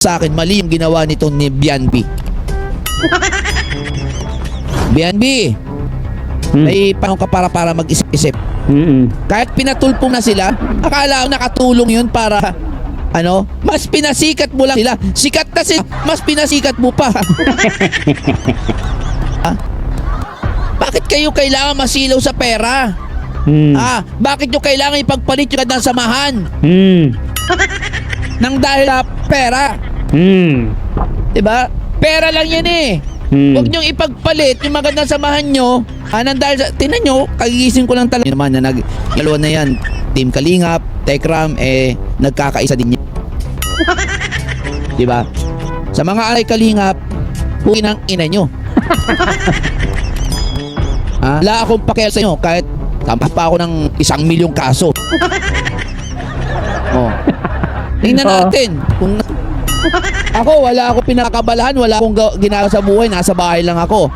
sa akin, mali yung ginawa nitong ni Bianbi. Bianbi, may panahon ka para mag-isip-isip. Kahit pinatulpong na sila, akala ko nakatulong yun para mas pinasikat mo lang sila. Sikat na sila, mas pinasikat mo pa. Bakit kayo kailangan masilaw sa pera? Bakit nyo kailangan ipagpalit yung ng samahan? Nang dahil sa pera. Diba? Pera lang yan eh. Huwag nyong ipagpalit yung magandang samahan nyo. Nang dahil sa, tinan nyo, kagigising ko lang talaga. Yung naman na nag-dalawa na yan, Team Kalingap, Tekram, nagkakaisa din yan. Diba? Sa mga alay Kalingap, huwag ng ina nyo. Wala akong pakialam sa inyo kahit tampas pa ako ng 1 milyong kaso. Tingnan natin kung ako, wala akong pinakabalahan, wala akong ginagawa sa buhay, nasa bahay lang ako.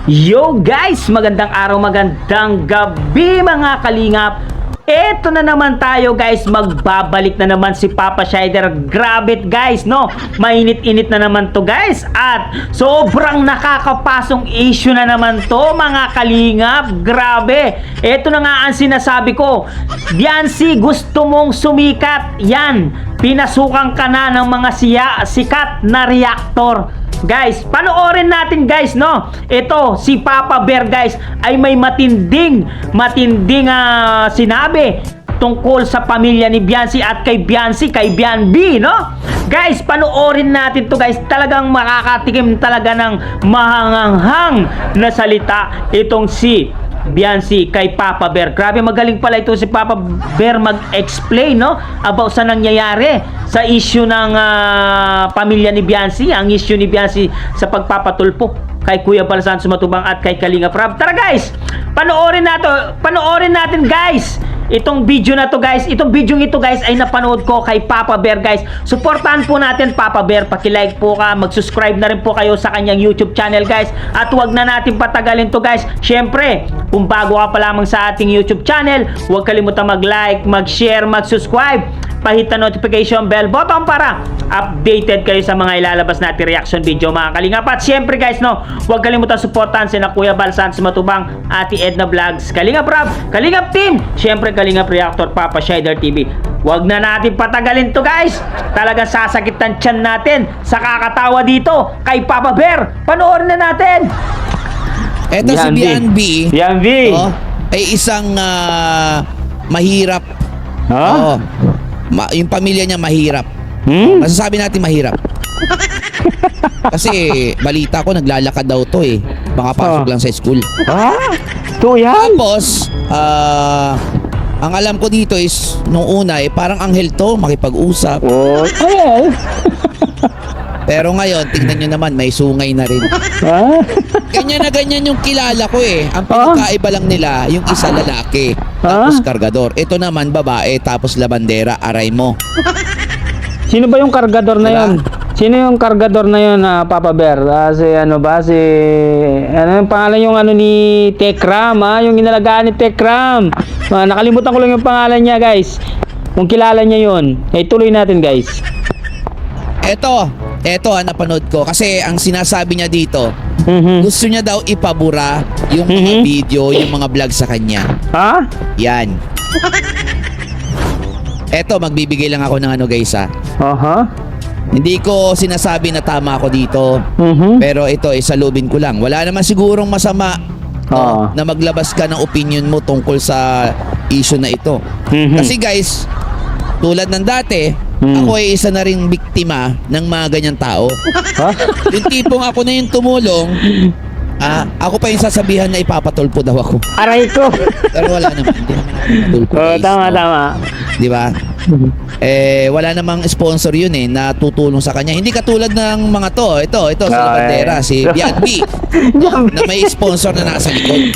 Yo guys, magandang araw, magandang gabi mga kalingap. Eto na naman tayo guys, magbabalik na naman si Papa Shider. Grabe guys, no? Mainit-init na naman to guys. At sobrang nakakapasong issue na naman to mga kalingap. Grabe. Eto na nga ang sinasabi ko. Biancy, gusto mong sumikat. Yan, pinasukan ka na ng mga sikat na reactor. Guys, panoorin natin guys, no? Ito, si Papa Bear guys ay may matinding sinabi tungkol sa pamilya ni Biancy at kay Biancy, kay Bianbi, no? Guys, panoorin natin to guys. Talagang makakatikim talaga ng mahanghang na salita itong si Biancy kay Papa Bear. Grabe, magaling pala ito si Papa Bear mag-explain, no? About sa nangyayari sa issue ng pamilya ni Biancy, ang issue ni Biancy sa pagpapatulpo kay Kuya Balsan Sumatubang at kay Kalinga Prab. Tara guys, panoorin natin guys itong video na to guys. Itong video ito guys ay napanood ko kay Papa Bear guys. Suportahan po natin Papa Bear, paki-like po ka, mag-subscribe na rin po kayo sa kanyang YouTube channel guys. At huwag na natin patagalin to guys. Syempre, kung bago ka pa lamang sa ating YouTube channel, huwag kalimutan mag-like, mag-share, mag-subscribe, pahit na notification bell button para updated kayo sa mga ilalabas natin reaction video mga kalingap. At syempre guys, no, huwag kalimutan suportahan sina Kuya Balsan Sumatubang, Ate Edna Vlogs, Kalingap Rab, Kalingap Team, syempre Kalingap Reactor, Papa Shider TV. Huwag na natin patagalin to guys. Talagang sasakit ang tiyan natin sa kakatawa dito kay Papa Bear. Panoorin na natin. Eto si Bianbi ay isang mahirap. Yung pamilya niya mahirap. Masasabi natin mahirap. Kasi balita ko naglalakad daw to makapasok lang sa school. To yan. Tapos ang alam ko dito is nung una parang anghel to, makipag-usap. Pero ngayon tingnan nyo naman, may sungay na rin. Ganyan na ganyan yung kilala ko Ang pinakaiba lang nila, yung isa lalaki tapos kargador. Ito naman babae tapos labandera, aray mo. Sino ba yung kargador na yun? Sino yung kargador na yun, Papa Bear? Ano yung pangalan yung ni Tekram, yung inalagaan ni Tekram. Nakalimutan ko lang yung pangalan niya, guys. Kung kilala niya yun, tuloy natin, guys. Eto, napanood ko. Kasi ang sinasabi niya dito, gusto niya daw ipabura yung mga video, yung mga vlog sa kanya. Yan. Eto, magbibigay lang ako ng guys, Hindi ko sinasabi na tama ako dito. Pero ito, isalubin ko lang. Wala naman sigurong masama na maglabas ka ng opinion mo tungkol sa issue na ito. Kasi guys, tulad ng dati, ako ay isa na ring biktima ng mga ganyang tao. Yung tipong ako na yung tumulong, ako pa yung sasabihan na ipapatulpo daw ako. Aray ko. Pero wala naman. Hindi naman ako patulpo. Tama. Di ba? Wala namang sponsor yun na tutulong sa kanya. Hindi katulad ng mga to. Ito sa bandera, si Bianbi. Na may sponsor na nasa likod.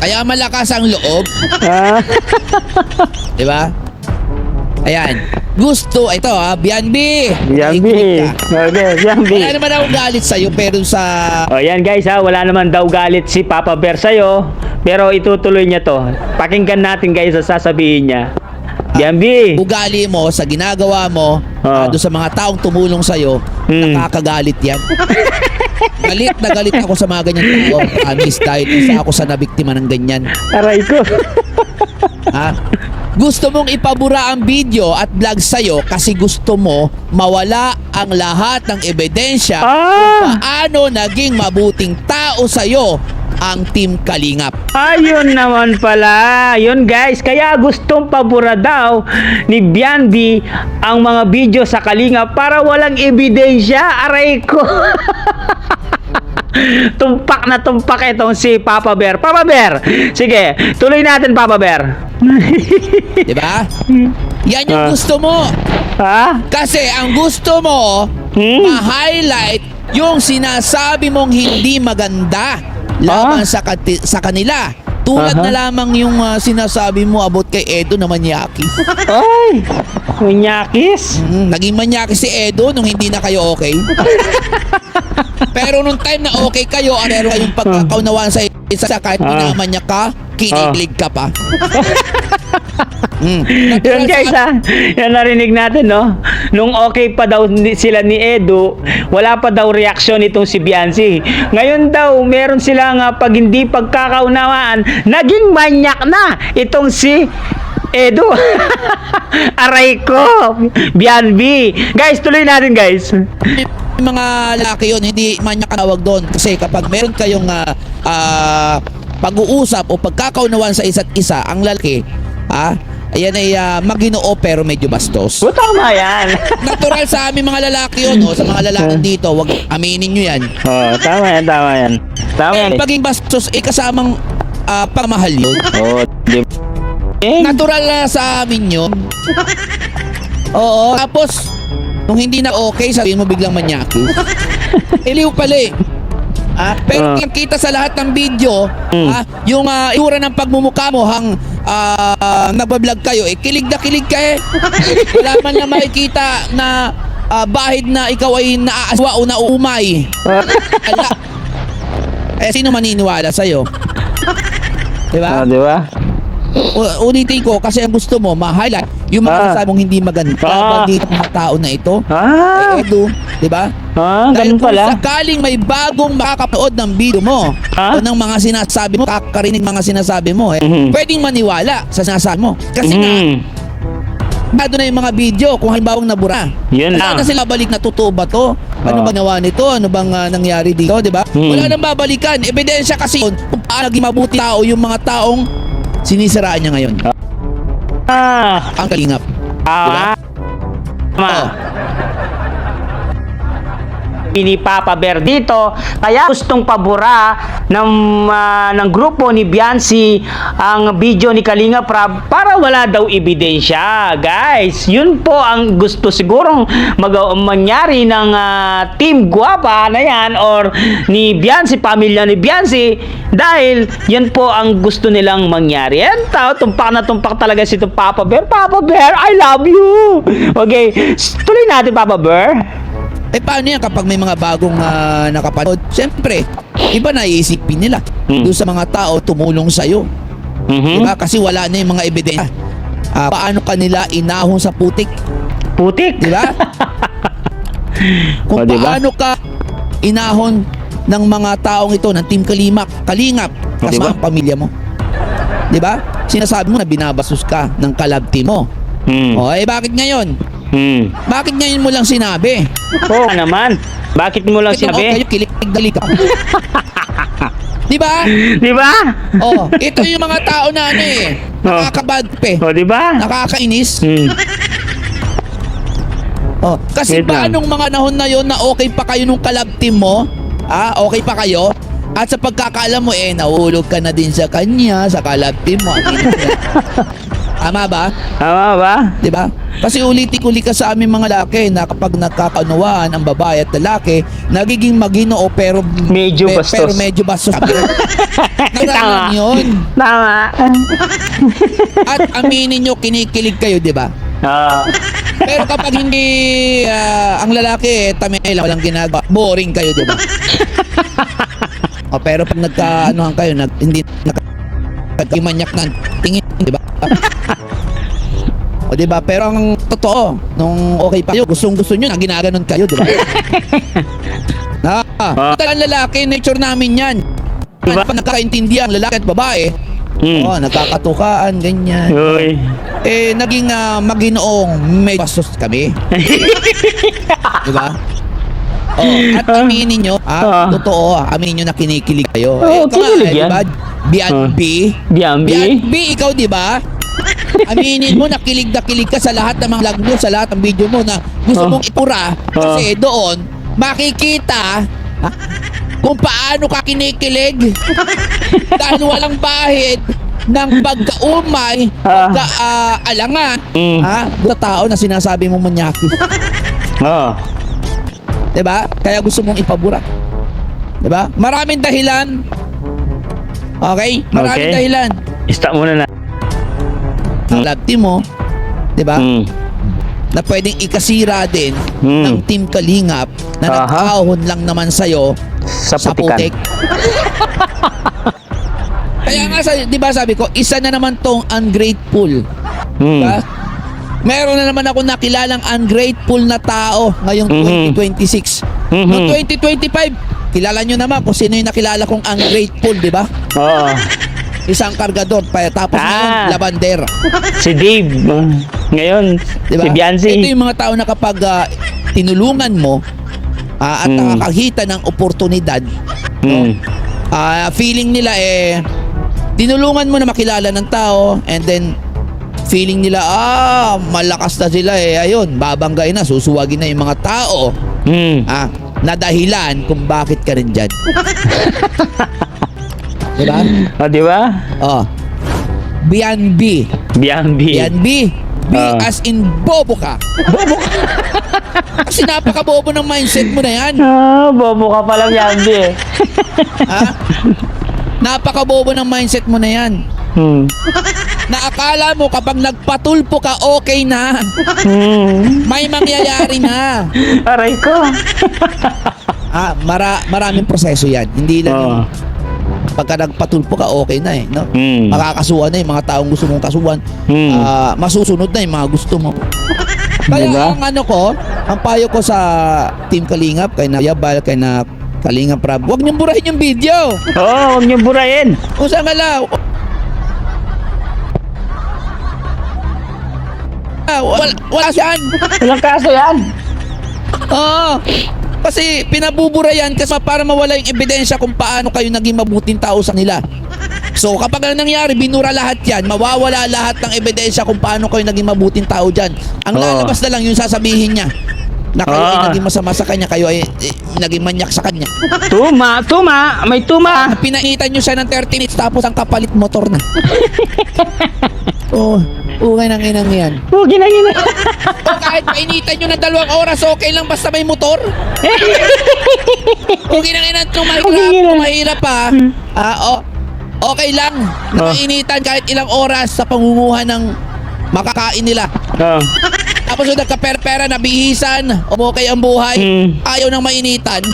Kaya malakas ang loob. Di ba? Ayan. Gusto, ito Bianbi. Bianbi. Wala naman ako galit sa'yo, pero sa... yan guys wala naman daw galit si Papa Bear sa'yo. Pero itutuloy niya to. Pakinggan natin guys ang sasabihin niya. Bianbi. ugali mo, sa ginagawa mo, doon sa mga taong tumulong sa'yo, nakakagalit yan. Galit ako sa mga ganyan tao. Promise, dahil isa ako sa nabiktima ng ganyan. Aray ko. Ha? Gusto mong ipabura ang video at vlog sa'yo kasi gusto mo mawala ang lahat ng ebidensya kung paano naging mabuting tao sa'yo ang Team Kalingap. Ayun naman pala. Yun guys, kaya gustong pabura daw ni Bianbi ang mga video sa Kalingap para walang ebidensya. Aray ko. Tumpak na tumpak itong si Papa Bear. Papa Bear, sige, tuloy natin Papa Bear. Diba? Yan yung gusto mo. Ha? Kasi ang gusto mo, ma-highlight yung sinasabi mong hindi maganda laban sa kanila. Tulad na lamang yung sinasabi mo about kay Edo na manyakis. Ay, manyakis? Naging manyakis si Edo nung hindi na kayo okay. Pero nung time na okay kayo, meron kayong pagkakaunawaan sa isa kahit pinamanyak ka, kinikilig ka pa. Yun guys yan narinig natin no. Nung okay pa daw sila ni Edo, wala pa daw reaksyon itong si Biancy. Ngayon daw meron silang pag hindi pagkakaunawaan, naging manyak na itong si Edo. Aray ko, Bianbi. Guys, tuloy natin guys. Mga lalaki yun, hindi manyak ka tawag doon. Kasi kapag meron kayong pag-uusap o pagkakaunawaan sa isa't isa, ang lalaki, ayan ay maginoo pero medyo bastos. Tama yan. Natural sa aming mga lalaki yun, sa mga lalaki dito, wag aminin nyo yan. Tama yan, tama yan. Tama yan. Paging bastos, kasamang pamahal yun. Natural na sa amin yun. Oo, tapos, nung hindi na okay, sabihin mo biglang manyakis. Iliw pala eh. Pero kita sa lahat ng video, yung itsura ng pagmumukha mo nagbablog kayo, kilig na kilig ka eh. Wala man na makikita na bahid na ikaw ay naaaswa o nauumay. Ala. Sino maniniwala sa'yo? Diba? Diba? Ulitin ko kasi ang gusto mo ma-highlight yung mga sabi mong hindi maganda dito mga tao na ito. Edo, di ba? Ganun pala. Kung sakaling may bagong makakapanood ng video mo o ng mga sinasabi mo, kakarinig mga sinasabi mo, pwedeng maniwala sa sinasabi mo. Kasi nga, doon na yung mga video kung halimbawang nabura. Yun lang. Sana sila balik na totoo ba to? Ano ba nawa nito? Ano bang nangyari dito? Di ba? Wala nang babalikan. Ebidensya kasi yun kung paano naging mabuti tao yung mga taong sinisiraan niya ngayon. Ang Kalingap. Diba? Ni Papa Bear dito, kaya gustong pabura ng grupo ni Biancy ang video ni Kalinga Prab para wala daw ebidensya. Guys, yun po ang gusto sigurong mangyari ng Team Guapa na yan or ni Biancy, pamilya ni Biancy, dahil yan po ang gusto nilang mangyari. Yan tao, tumpak na tumpak talaga si Papa Bear. Papa Bear, I love you! Okay, tuloy natin Papa Bear. Paano yan kapag may mga bagong nakapanood? Siyempre, iba na iisipin nila doon sa mga tao tumulong sa'yo. Diba? Kasi wala na yung mga ebidensya. Paano kanila inahon sa putik? Putik? Diba? Kung paano ka inahon ng mga taong ito, ng Team Kalingap, kasama ang pamilya mo. Diba? Sinasabi mo na binabastos ka ng kalab team mo. Bakit ngayon? Bakit ngayon mo lang sinabi? Oo naman. Bakit mo lang sinabi? Kayo kilig-dali ka. Di ba? Di ba? Ito yung mga tao na nakakabad pe. Diba? Nakakainis. Kasi ba nung mga nahon na yon na okay pa kayo nung kalab team mo? Okay pa kayo? At sa pagkakaalam mo nahulog ka na din sa kanya, sa kalab team mo. Tama ba? Tama ba? Diba? Kasi ulit-uli ka sa aming mga lalaki na kapag nagkakaunawaan ang babae at lalaki, nagiging maginoo pero medyo bastos. Pero medyo bastos. Tama. Yun. Tama. At aminin nyo, kinikilig kayo, diba? Pero kapag hindi ang lalaki, tamay lang, walang ginagawa, boring kayo, diba? Pero pag nagka-anuhan kayo, hindi nagkamanyak na tingin, diba? O diba? Pero ang totoo, nung okay pa kayo, gustong-gusto nyo na ginaganon kayo, diba? Ang lalaki, nature namin yan. Diba? Pa nagkakaintindihan, lalaki at babae. Nagkakatukaan, ganyan. Uy. Naging maginoong may bastos kami. Diba? At aminin nyo, totoo, aminin nyo na kinikilig kayo. Kinilig yan. Diba? Bianbi, ikaw diba? Aminin mo, nakilig na kilig ka sa lahat ng mga vlog mo, sa lahat ng video mo na gusto mong ipura. Kasi doon, makikita kung paano ka kinikilig. Dahil walang bahid ng pagkaumay, pagkaalangan sa tao na sinasabi mo manyaki. Diba? Kaya gusto mong ipabura. Diba? Maraming dahilan. Okay? Maraming dahilan. Stop muna na. Ang love team mo, diba? Na pwedeng ikasira din ng Team Kalingap na nag-ahon lang naman sa'yo sa putik. Kaya nga, diba sabi ko, isa na naman tong ungrateful. Diba? Meron na naman ako nakilalang ungrateful na tao ngayong 2026. Noong 2025, kilala nyo naman kung sino yung nakilala kong ungrateful, di ba? Isang kargador, tapos ngayon, labander. Si Dave. Ngayon, diba? si Biancy. Ito yung mga tao na kapag tinulungan mo at nakakakita ng oportunidad, feeling nila tinulungan mo na makilala ng tao, and then feeling nila, malakas na sila ayun, babanggain na, susuwagin na yung mga tao na dahilan kung bakit ka rin dyan. Diba? Diba? Bianbi. B as in bobo ka. Bobo ka. Kasi napaka-bobo ng mindset mo na yan. Bobo ka pala, Bianbi. Napaka-bobo ng mindset mo na yan. Na akala mo kapag nagpatulpo ka, okay na. May mangyayari na. Aray ko. Maraming proseso yan. Hindi lang yung pagka nagpatulpo ka, okay na no? Makakasuhan na yung mga taong gusto mong kasuhan. Masusunod na yung mga gusto mo. Kaya diba? Ang payo ko sa Team Kalingap, kay na Yabal, kay na Kalingap Rab, huwag niyong burahin yung video. Huwag niyong burahin. Kung saan nga wala yan. Walang kaso yan. Kasi pinabubura yan kasi para mawala yung ebidensya kung paano kayo naging mabuting tao sa nila. So kapag nangyari, binura lahat yan, mawawala lahat ng ebidensya kung paano kayo naging mabuting tao dyan. Ang lalabas na lang yung sasabihin niya na kayo ay naging masama sa kanya, kayo ay naging manyak sa kanya. May tuma. Pinainitan nyo siya ng 30 minutes tapos ang kapalit motor na. Okay nang inang yan. Kahit painitan nyo ng 2 oras, okay lang basta may motor. Okay nang inang tumahirap pa. Okay lang na mainitan kahit ilang oras sa pangunguhan ng makakain nila. Tapos yung nagka-perpera, nabihisan, okay ang buhay, ayaw nang mainitan.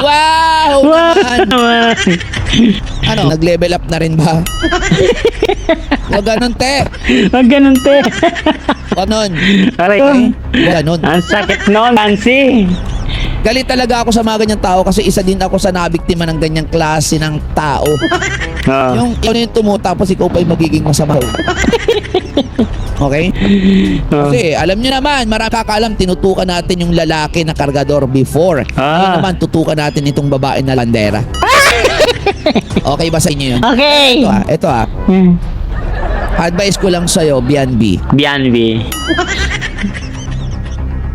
Wow! Naman. Nag-level up na rin ba? Huwag ganun, te. Huwag ganun. Aray. Ganun. Ang sakit nun, Nancy. Galit talaga ako sa mga ganyang tao kasi isa din ako sa nabiktima ng ganyang klase ng tao. Yung tumutapos ikaw pa yung magiging masama. Okay? Kasi alam nyo naman, marami kakaalam, tinutukan natin yung lalaki na kargador before. Ngayon naman, tutukan natin itong babae na landera. Okay ba sa inyo yun? Okay. Ito advice ko lang sa'yo, Bianbi.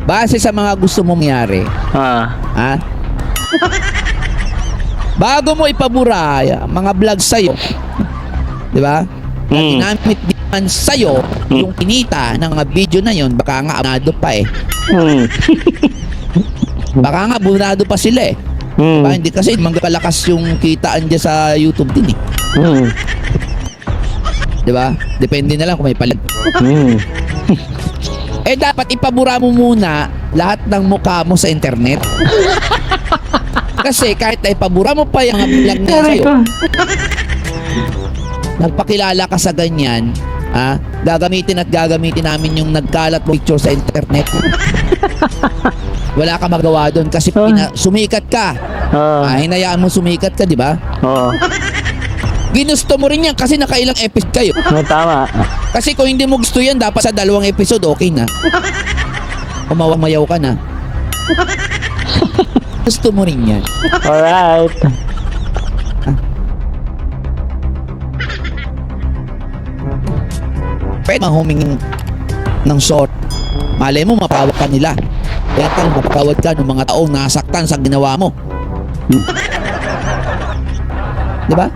Base sa mga gusto mong mangyari, bago mo ipabura mga vlog sa'yo, di ba? Ginamit din sa'yo yung kinita ng mga video na yon, baka nga abonado pa baka nga abonado pa sila diba? Hindi kasi magkalakas yung kitaan dyan sa YouTube din diba? Depende na lang kung may palag. Dapat ipabura mo muna lahat ng mukha mo sa internet. Kasi kahit na ipabura mo pa yung vlog na sa'yo, nagpakilala ka sa ganyan, Gagamitin at gagamitin namin yung nagkalat mo picture sa internet. Wala ka magawa doon kasi sumikat ka. Hinayaan mo sumikat ka, di ba? Oo. Ginusto mo rin yan kasi nakailang episode kayo. Tama. Kasi kung hindi mo gusto yan, dapat sa 2 episode, okay na. Umawang-mayaw ka na. Gusto mo rin yan. Alright. Pwede humingin ng short. Malay mo, mapawag ka nila. Kaya kang mapawag ka ng mga taong nasaktan sa ginawa mo. Di ba?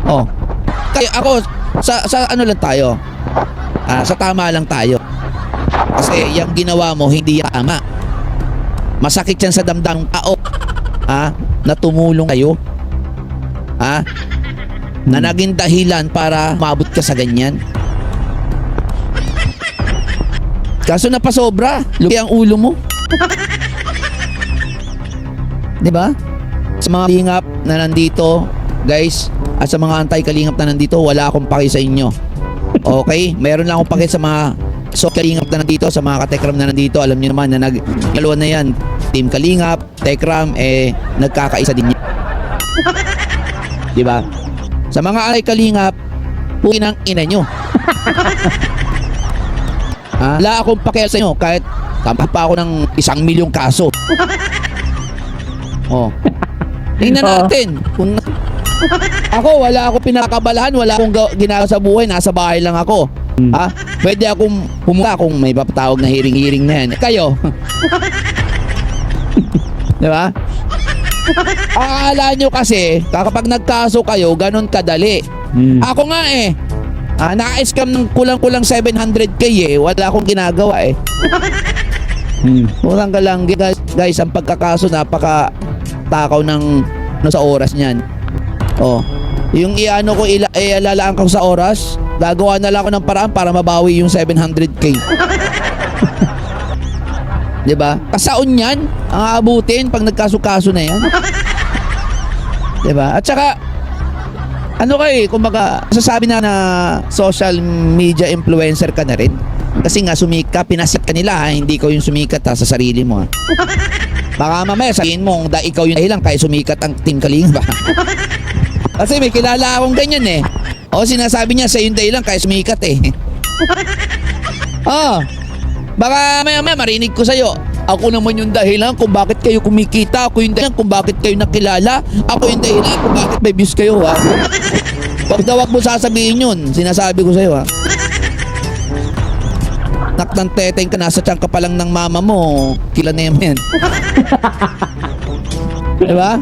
Oh. Kaya ako, sa ano lang tayo? Sa tama lang tayo. Kasi yung ginawa mo, hindi tama. Masakit yan sa damdaming tao. Na tumulong kayo. Na naging dahilan para maabot ka sa ganyan. Kaso napasobra, lugi ang ulo mo. 'Di ba? Sa mga kalingap na nandito, guys, at sa mga anti-kalingap na nandito, wala akong paki sa inyo. Okay? Meron lang akong paki sa mga kalingap na nandito, sa mga katekram na nandito. Alam niyo naman na dalawa na yan. Team Kalingap, Tekram, nagkakaisa din yan. 'Di ba? Sa mga anti-kalingap, pukin ang ina nyo. Wala akong pakialam sa inyo kahit tampak pa ako ng 1 milyong kaso. Tingnan natin. Ako, wala akong pinakabalahan, wala akong ginagawa sa buhay, nasa bahay lang ako. Pwede akong pumunta kung may papatawag na hearing na yan. Kayo? Di ba? Akala nyo kasi, kapag nagkaso kayo, ganun kadali. Ako nga naka-scam ng kulang-kulang 700k wala akong ginagawa Kulang ka lang guys, ang pagkakaso napaka takaw ng sa oras niyan. Yung iano ko ilalaan ko sa oras, gagawa na lang ako ng paraan para mabawi yung 700k. 'Di ba? Kasaon 'yan ang aabutin pag nagkaso-kaso na 'yan. 'Di ba? At saka kumbaga, sasabi na social media influencer ka na rin. Kasi nga sumikat, pinasit ka nila hindi ko yung sumikat sa sarili mo. Baka mamaya sabihin mo, ikaw yung dahilan kaya sumikat ang Team Kalinga ba? Kasi may kilala akong ganyan sinasabi niya sa yung dahilan kaya sumikat baka mamaya marinig ko sa'yo. Ako naman yung dahilan kung bakit kayo kumikita. Ako yung dahilan kung bakit kayo nakilala. Ako yung dahilan kung bakit may views kayo Pag daw mo sasabihin yun, sinasabi ko sa'yo Naknang teteng ka, nasa tiyan ka pa lang ng mama mo, kila na yan. Diba?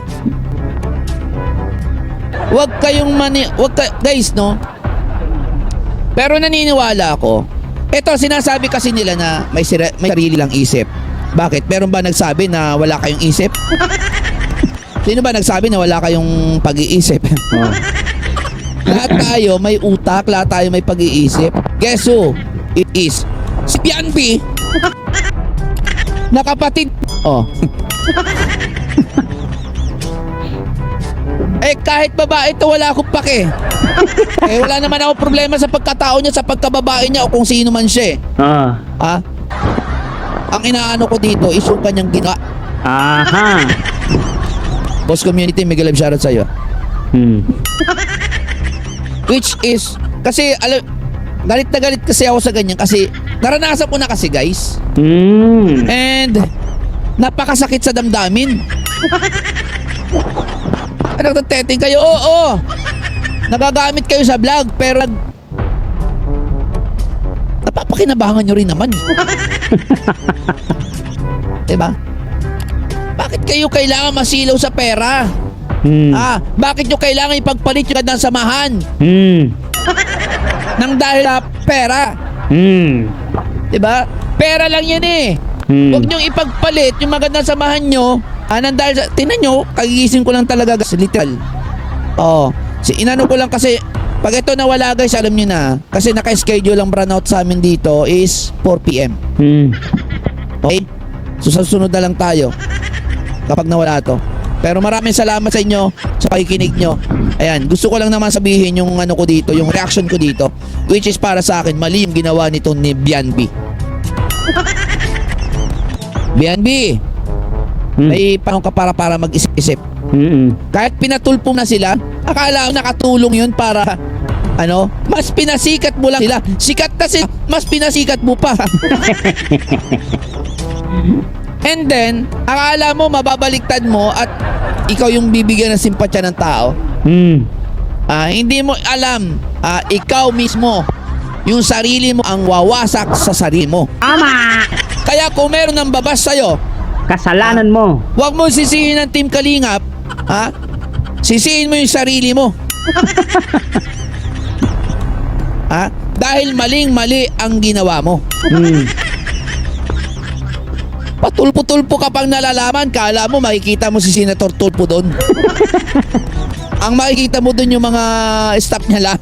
Guys, no? Pero naniniwala ako. Ito, sinasabi kasi nila na may sarili lang isip. Bakit? Meron ba nagsabi na wala kayong isip? Sino ba nagsabi na wala kayong pag-iisip? Lahat tayo may utak, lahat tayo may pag-iisip. Guess who? It is si Pianpi. Nakapatid. Kahit babae ito, wala akong pake. Wala naman ako problema sa pagkatao niya, sa pagkababae niya o kung sino man siya Ang inaano ko dito is yung kanyang ginawa. Boss Community, Miguel Love, shoutout sa'yo. Which is, kasi galit na galit kasi ako sa ganyan kasi naranasan ko na kasi guys. And napakasakit sa damdamin. Nagtateteng kayo, nagagamit kayo sa vlog pero napapakinabangan nyo rin naman. Diba? Bakit kayo kailangan masilaw sa pera? Bakit nyo kailangan ipagpalit yung gandang samahan? Nang dahil sa pera. Diba? Pera lang yan Huwag nyo ipagpalit yung magandang samahan nyo. Nang dahil sa, tingnan nyo, kagigising ko lang talaga guys, literal. Inano ko lang kasi pag ito nawala guys, alam nyo na. Kasi naka-schedule ang brownout sa amin dito is 4 PM. Okay? So sa susunod na lang tayo kapag nawala to. Pero maraming salamat sa inyo sa pakikinig nyo. Ayan, gusto ko lang naman sabihin yung ano ko dito, yung reaction ko dito, which is para sa akin, mali yung ginawa nito ni Bianbi. Bianbi, may panahon ka para mag-isip-isip. Kahit pinatulpo na sila, akala ko nakatulong yun para ano, mas pinasikat mo lang sila. Sikat na sila, mas pinasikat mo pa. And then, akala mo mababaliktad mo at ikaw yung bibigyan ng simpatsya ng tao. Hindi mo alam, ikaw mismo, yung sarili mo ang wawasak sa sarili mo. Ama! Kaya kung meron ng babas sa'yo, Kasalanan mo. huwag mo sisihin ng Team Kalingap, sisihin mo yung sarili mo. Dahil maling-mali ang ginawa mo. Patulpo-tulpo ka pang nalalaman, kala mo makikita mo si Senator Tulpo doon. Ang makikita mo doon yung mga staff niya lang.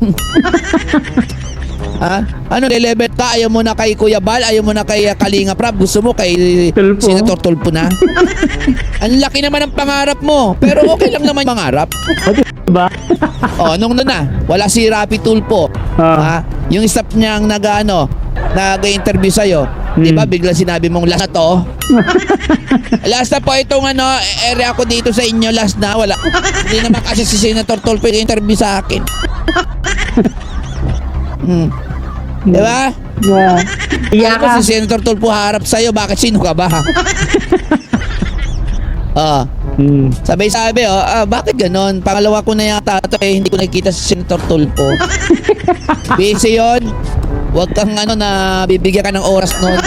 Ano, level ka? Ayaw mo na kay Kuya Bal? Ayaw mo na kay Kalinga Prab? Gusto mo kay Tulpo. Senator Tulpo na? Ang laki naman ng pangarap mo. Pero okay lang naman mangarap. Diba? Nung na, wala si Rapi Tulpo. Yung staff niyang nag-interview sa'yo. Diba, bigla sinabi mong last na to. Last na po itong area ko dito sa inyo, last na. Wala. Hindi naman kasi si Senator Tulpo yung interview sa akin. Diba? Yeah. Kaya ko si Senator Tulpo harap sa'yo, bakit sino ka ba? Sabi, bakit ganon? Pangalawa ko na yata ito hindi ko nakikita si Senator Tulpo. Busy yun. Huwag kang na bibigyan ka ng oras nun.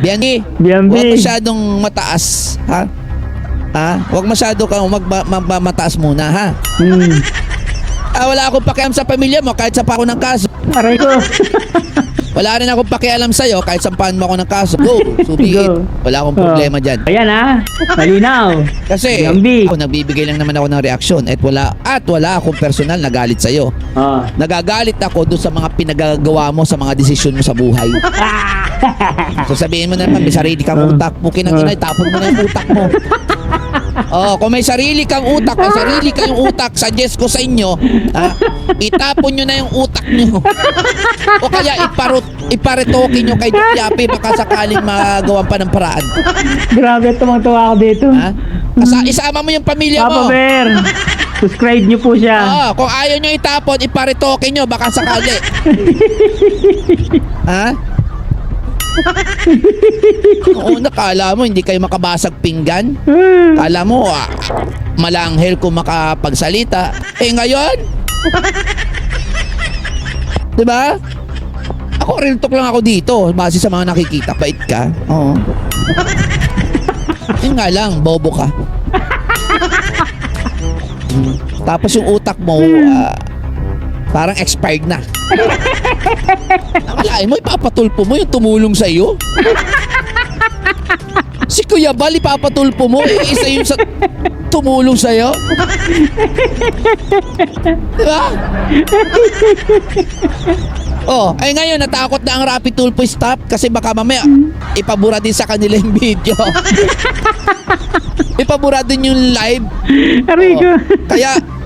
Bianbi, huwag masyadong mataas. Huwag masyado kang mataas muna, ha? Wala akong pakialam sa pamilya mo kahit sampa ako ng kaso. Aray ko. Wala rin akong pakialam sa'yo kahit sampahan mo ako ng kaso. Go, subiit. Wala akong problema dyan. Ayan malinaw. Kasi ako nagbibigay lang naman ako ng reaksyon at wala akong personal na galit sa'yo. Nagagalit ako doon sa mga pinagagawa mo sa mga desisyon mo sa buhay. So sabihin mo na naman, may sarili kang utak. Bukin ang inay, tapon mo na yung utak mo. Kung may sarili kang utak, suggest ko sa inyo, itapon nyo na yung utak nyo. O kaya iparetokin nyo kay Yapi, baka sakaling magawan pa ng paraan. Grabe, tumang-tuwa ako dito. Isama mo yung pamilya mo. Papa Bear, subscribe nyo po siya. Kung ayaw nyo itapon, iparetokin nyo, baka sakali. Kala mo hindi kayo makabasag pinggan. Kala mo malanghel kung makapagsalita. Ngayon, diba? Ako real talk lang ako dito. Base sa mga nakikita, bait ka. Yun nga lang, bobo ka. Tapos yung utak mo parang expired na. Nakalain mo, ipapatulpo mo yung tumulong sa iyo. Si Kuya Bal, ipapatulpo mo, isa yung tumulong sa iyo. Diba? Ngayon natakot na ang Rapi Tulpo stop kasi baka mamaya ipabura din sa kanila yung video. Ipabura din yung live.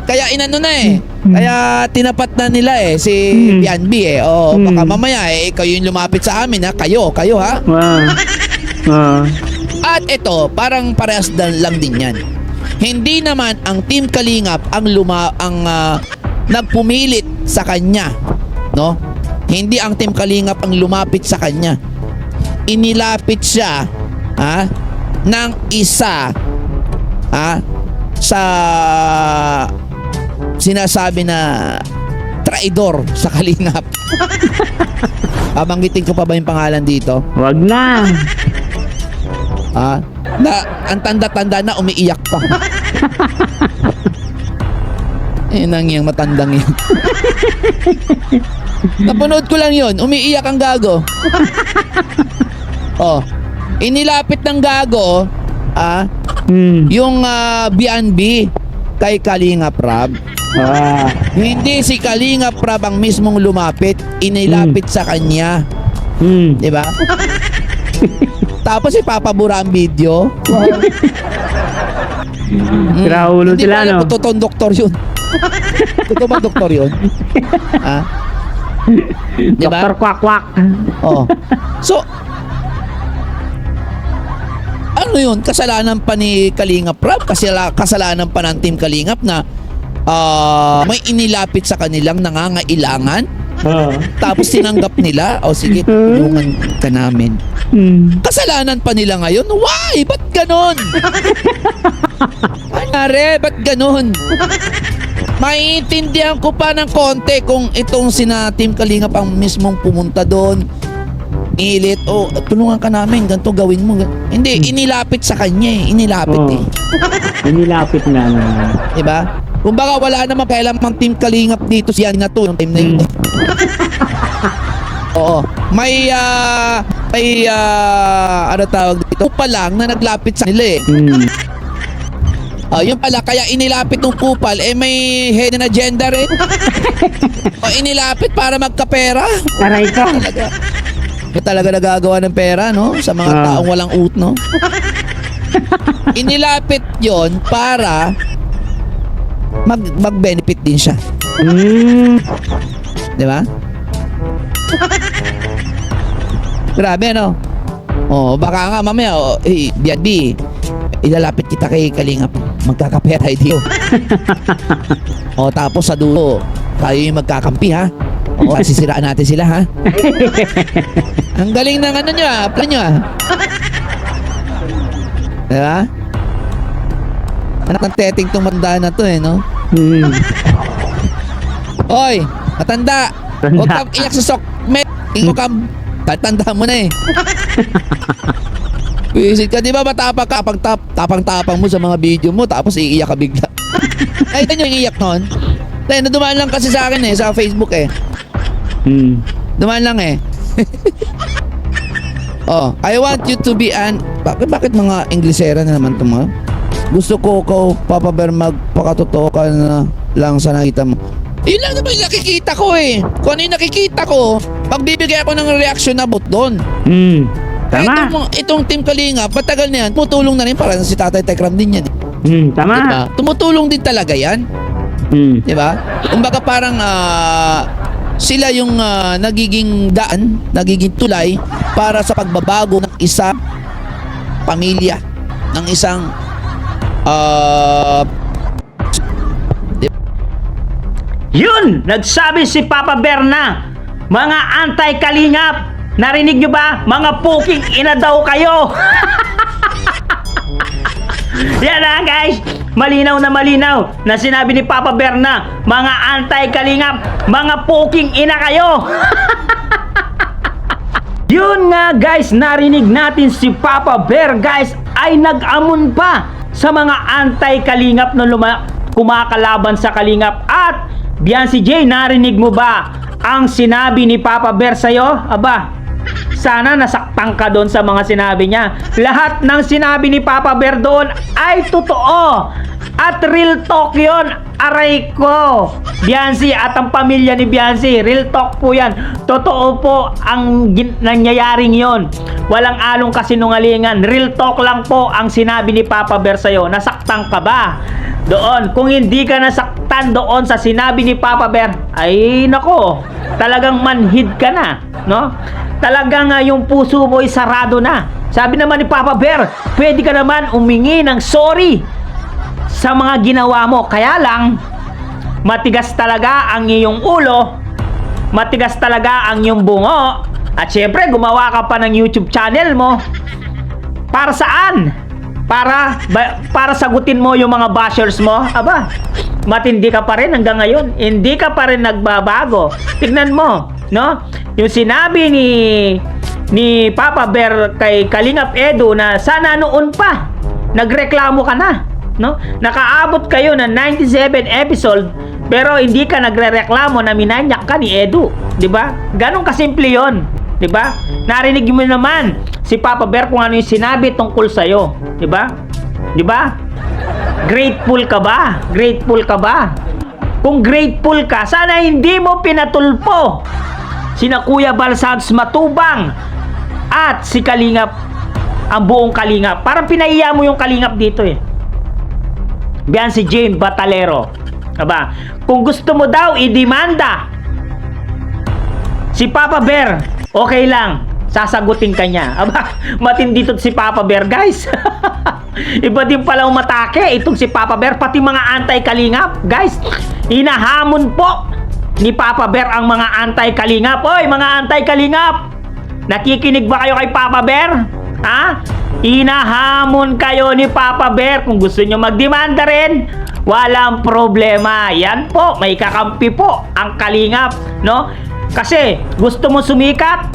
Kaya inano na Kaya tinapat na nila si Bianbi baka mamaya ikaw yung lumapit sa amin kayo ha. At ito, parang parehas lang din yan. Hindi naman ang Team Kalingap ang nagpumilit sa kanya, no? Hindi ang Team Kalingap ang lumapit sa kanya. Inilapit siya ng isa sa sinasabi na traidor sa Kalingap. Babanggitin ko pa ba yung pangalan dito? Wag na. Ang tanda-tanda na umiiyak pa. Nang yung matandang yun. Napanood ko lang yun. Umiiyak ang gago. Inilapit ng gago yung Bianbi kay Kalinga Prab. Hindi si Kalinga Prab ang mismong lumapit, inilapit sa kanya. Diba? Tapos ipapabura ang video. Siraulo Hindi sila, ko alam no? kung totoong doktor yun. Totoo ba doktor yun? Ha? Di ba? Doktor Kwak-Kwak. Oo. So, ano yun? Kasalanan pa ni Kalingap Rab? Kasalanan pa ng Team Kalingap na may inilapit sa kanilang nangangailangan? Tapos tinanggap nila? O sige, tulungan ka namin. Kasalanan pa nila ngayon? Why? Ba't ganon? Anare, ba't ganon? Maiintindihan ko pa ng konti kung itong sina Team Kalingap ang mismong pumunta doon. Ilit, tulungan ka namin, ganito gawin mo. Hindi, inilapit sa kanya eh. Inilapit eh. Inilapit nga naman. Diba? Kumbaga wala naman kailangan Team Kalingap dito siya na to yung time na yun. Oo. May ano tawag dito pa lang na naglapit sa nila eh. Yun pala, kaya inilapit ng kupal, may hidden agenda rin. Inilapit para magkapera. Aray ko. Talaga nagagawa ng pera, no? Sa mga taong walang ut, no? Inilapit yon para mag-benefit din siya. Di ba? Grabe, ano? Baka nga mamaya, BNB, ilalapit kita kay Kalingap. Magkakapera dito. Tapos sa dulo, tayo yung magkakampi, ha? Sisiraan natin sila, ha? Ang galing ng ano nyo, plan nyo, ha? Diba? Anak ng teting tumanda na to, no? Oy, matanda! Huwag kang iyak sa sok. Tingko ka, tatanda mo na eh. Visit ka, di ba matapang ka, tapang mo sa mga video mo, tapos iiyak ka bigla. Ay, ito yung iiyak nun. Dahil dumaan lang kasi sa akin eh, sa Facebook eh. Dumaan lang eh. I want you to be an... Bakit mga Inglesera na naman ito mga? Gusto ko, Papa Bear, magpakatotoo ka na lang sa nakita mo. Yun lang naman yung nakikita ko eh. Kung ano yung nakikita ko, pagbibigay ako ng reaction na bot doon. Tama. Itong Team Kalingap, matagal na yan, tumutulong na rin para si Tatay Tekram din yan. Tama. Diba? Tumutulong din talaga yan. Diba? Kumbaga parang sila yung nagiging daan, nagiging tulay para sa pagbabago ng isang pamilya, ng isang Yun! Nagsabi si Papa Bear na mga anti-Kalingap. Narinig nyo ba? Mga puking ina daw kayo. Yan na guys. Malinaw na sinabi ni Papa Bear na mga anti-Kalingap, mga puking ina kayo. Yun nga guys, narinig natin si Papa Bear guys ay nag-amon pa sa mga anti-Kalingap na kumakalaban sa Kalingap. At Biancy J, narinig mo ba ang sinabi ni Papa Bear sa'yo? Aba, sana nasaktan ka doon sa mga sinabi niya. Lahat ng sinabi ni Papa Bear doon ay totoo at real talk yun. Aray ko, Biancy at ang pamilya ni Biancy, real talk po yan. Totoo po ang nangyayaring yon. Walang along kasinungalingan. Real talk lang po ang sinabi ni Papa Bear sa'yo. Nasaktan ka ba doon? Kung hindi ka nasaktan doon sa sinabi ni Papa Bear, ay nako, talagang manhid ka na, no? Talagang yung puso mo ay sarado na. Sabi naman ni Papa Bear, pwede ka naman umingi ng sorry sa mga ginawa mo. Kaya lang, matigas talaga ang iyong ulo, matigas talaga ang iyong bungo, at syempre gumawa ka pa ng YouTube channel mo. Para saan? Para sagutin mo yung mga bashers mo. Aba, matindi ka pa rin hanggang ngayon. Hindi ka pa rin nagbabago. Tignan mo, no? Yung sinabi ni Papa Bear kay Kalingap Edu na sana noon pa nagreklamo ka na, no? Nakaabot kayo ng 97 episode pero hindi ka nagrereklamo na minanyak ka ni Edu, 'di ba? Ganun kasimple 'yon, 'di ba? Narinig mo naman si Papa Bear kung ano yung sinabi tungkol sa iyo, 'di ba? 'Di ba? Grateful ka ba? Grateful ka ba? Kung grateful ka, sana hindi mo pinatulpo sina Kuya Balsags Matubang at si Kalingap, ang buong Kalingap. Parang pinaiya mo yung Kalingap dito eh. Biancy Jane Batalero. Aba, kung gusto mo daw idemanda si Papa Bear, okay lang, sasagutin ka niya. Aba, matindi to si Papa Bear, guys. Iba din pala umatake itong si Papa Bear, pati mga anti-kalingap, guys. Hinahamon po ni Papa Bear ang mga anti-kalingap. Oy, mga anti-kalingap, nakikinig ba kayo kay Papa Bear? Ha? Hinahamon kayo ni Papa Bear. Kung gusto nyo magdemanda rin, walang problema. Yan po, may kakampi po ang kalingap, no? Kasi gusto mo sumikat,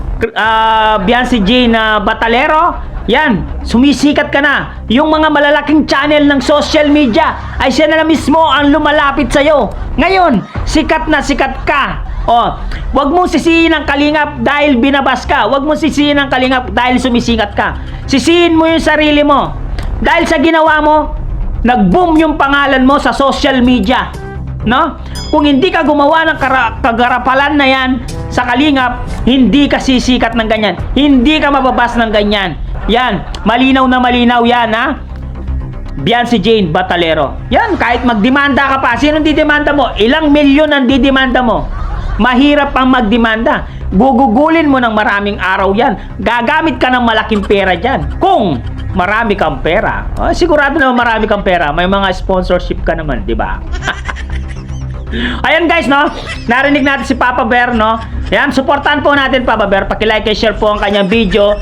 Biancy Jane Batalero, yan, sumisikat ka na. Yung mga malalaking channel ng social media ay siya na mismo ang lumalapit sa'yo. Ngayon, sikat na sikat ka. Oh, wag mong sisihin ang kalingap dahil binabas ka. Wag mong sisihin ang kalingap dahil sumisikat ka. Sisihin mo yung sarili mo. Dahil sa ginawa mo, nag-boom yung pangalan mo sa social media. No? Kung hindi ka gumawa ng kagarapalan na yan sa kalingap, hindi ka sisikat ng ganyan. Hindi ka mababas ng ganyan. Yan, malinaw na malinaw yan, ha? Biancy Jane Batalero. Yan, kahit magdemanda ka pa, sinong didemanda mo? Ilang milyon ang didemanda mo? Mahirap ang magdemanda. Gugugulin mo ng maraming araw yan. Gagamit ka ng malaking pera dyan. Kung marami kang pera. Sigurado naman marami kang pera. May mga sponsorship ka naman, di ba? Ayan guys, no? Narinig natin si Papa Bear, no? Ayan, supportan po natin Papa Bear. Paki-like and share po ang kanyang video.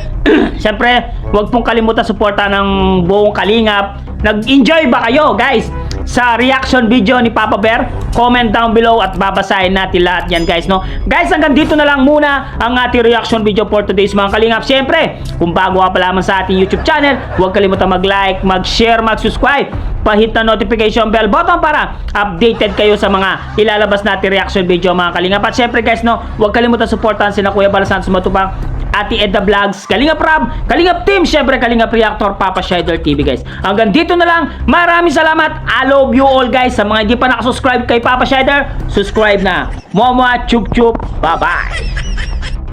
Siyempre, huwag pong kalimutan suportan ng buong kalingap. Nag-enjoy ba kayo, guys, sa reaction video ni Papa Bear? Comment down below at babasahin natin lahat yan, guys, no? Guys, hanggang dito na lang muna ang ating reaction video for today's mga kalingap. Siyempre, kung bago ka pa lamang sa ating YouTube channel, huwag kalimutan mag-like, mag-share, mag-subscribe. Pahit na notification bell button para updated kayo sa mga ilalabas natin reaction video mga kalingap. At syempre guys, no, huwag kalimutan supportahan sina Kuya Bal Santos Matubang, Ate Edda Vlogs, Kalingap Rab, Kalingap Team, syempre Kalingap Reactor, Papa Shader TV guys. Hanggang dito na lang, maraming salamat. I love you all guys. Sa mga hindi pa nakasubscribe kay Papa Shader, subscribe na. Momo, chup chup, bye bye.